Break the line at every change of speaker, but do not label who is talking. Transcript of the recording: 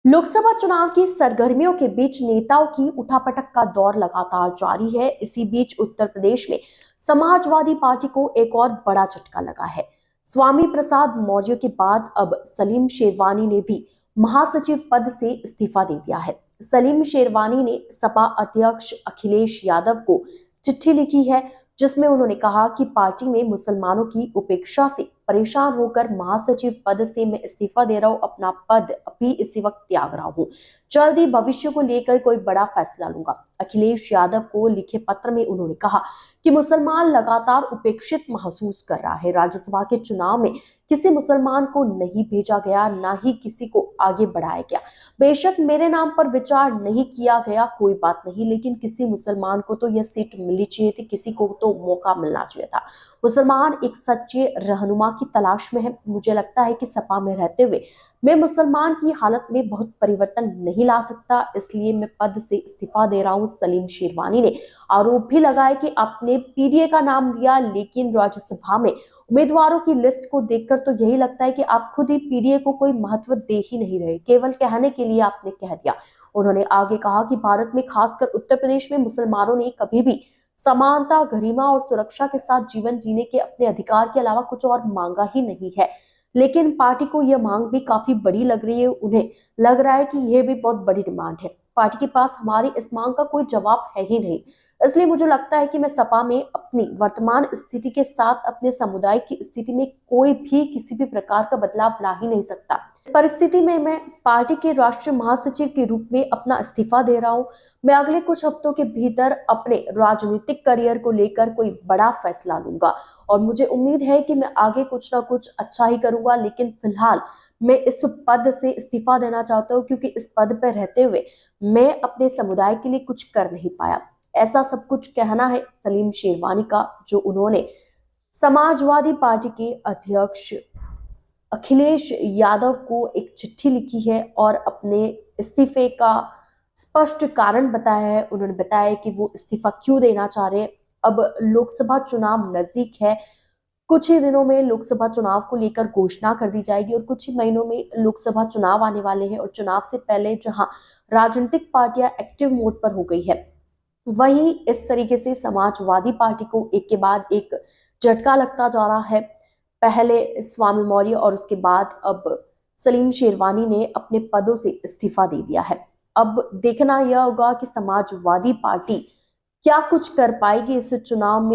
लोकसभा चुनाव की सरगर्मियों के बीच नेताओं की उठापटक का दौर लगातार जारी है। इसी बीच उत्तर प्रदेश में समाजवादी पार्टी को एक और बड़ा झटका लगा है। स्वामी प्रसाद मौर्य के बाद अब सलीम शेरवानी ने भी महासचिव पद से इस्तीफा दे दिया है। सलीम शेरवानी ने सपा अध्यक्ष अखिलेश यादव को चिट्ठी लिखी है, जिसमें उन्होंने कहा कि पार्टी में मुसलमानों की उपेक्षा से परेशान होकर महासचिव पद से मैं इस्तीफा दे रहा हूं। अपना पद अभी इसी वक्त त्याग रहा हूं। जल्द ही भविष्य को लेकर कोई बड़ा फैसला लूंगा। अखिलेश यादव को लिखे पत्र में उन्होंने कहा कि मुसलमान लगातार उपेक्षित महसूस कर रहा है। राज्यसभा के चुनाव में किसी मुसलमान को नहीं भेजा गया, ना ही किसी को आगे बढ़ाया गया। बेशक मेरे नाम पर विचार नहीं किया गया, कोई बात नहीं, लेकिन किसी मुसलमान को तो यह सीट मिलनी चाहिए थी, किसी को तो मौका मिलना चाहिए था। मुसलमान एक सच्चे रहनुमा की तलाश में है। मुझे लगता है कि सपा में रहते हुए मैं मुसलमान की हालत में बहुत परिवर्तन नहीं ला सकता, इसलिए मैं पद से इस्तीफा दे रहा हूं। सलीम शेरवानी ने आरोप भी लगाया कि आपने पीडीए का नाम लिया, लेकिन राज्यसभा में उम्मीदवारों की लिस्ट को देखकर तो यही लगता है कि आप खुद ही पीडीए को कोई महत्व दे ही नहीं रहे, केवल कहने के लिए आपने कह दिया। उन्होंने आगे कहा कि भारत में, खासकर उत्तर प्रदेश में, मुसलमानों ने कभी भी समानता, गरिमा और सुरक्षा के साथ जीवन जीने के अपने अधिकार के अलावा कुछ और मांगा ही नहीं है। लेकिन पार्टी को यह मांग भी काफी बड़ी लग रही है। उन्हें लग रहा है कि यह भी बहुत बड़ी डिमांड है। पार्टी के पास हमारी इस मांग का कोई जवाब है ही नहीं। इसलिए मुझे लगता है कि मैं सपा में अपनी वर्तमान स्थिति के साथ अपने समुदाय की स्थिति में कोई भी किसी भी प्रकार का बदलाव ला ही नहीं सकता। इस परिस्थिति में मैं पार्टी के राष्ट्रीय महासचिव के रूप में अपना इस्तीफा दे रहा हूं। मैं अगले कुछ हफ्तों के भीतर अपने राजनीतिक करियर को लेकर कोई बड़ा फैसला लूंगा और मुझे उम्मीद है कि मैं आगे कुछ ना कुछ अच्छा ही करूंगा। लेकिन फिलहाल मैं इस पद से इस्तीफा देना चाहता हूं, क्योंकि इस पद पर रहते हुए मैं अपने समुदाय के लिए कुछ कर नहीं पाया। ऐसा सब कुछ कहना है सलीम शेरवानी का, जो उन्होंने समाजवादी पार्टी के अध्यक्ष अखिलेश यादव को एक चिट्ठी लिखी है और अपने इस्तीफे का स्पष्ट कारण बताया है। उन्होंने बताया कि वो इस्तीफा क्यों देना चाह रहे हैं। अब लोकसभा चुनाव नजदीक है। कुछ ही दिनों में लोकसभा चुनाव को लेकर घोषणा कर दी जाएगी और कुछ ही महीनों में लोकसभा चुनाव आने वाले हैं। और चुनाव से पहले जहां राजनीतिक पार्टियां एक्टिव मोड पर हो गई है, वहीं इस तरीके से समाजवादी पार्टी को एक के बाद एक झटका लगता जा रहा है। पहले स्वामी मौर्य और उसके बाद अब सलीम शेरवानी ने अपने पदों से इस्तीफा दे दिया है। अब देखना यह होगा कि समाजवादी पार्टी क्या कुछ कर पाएगी इस चुनाव में।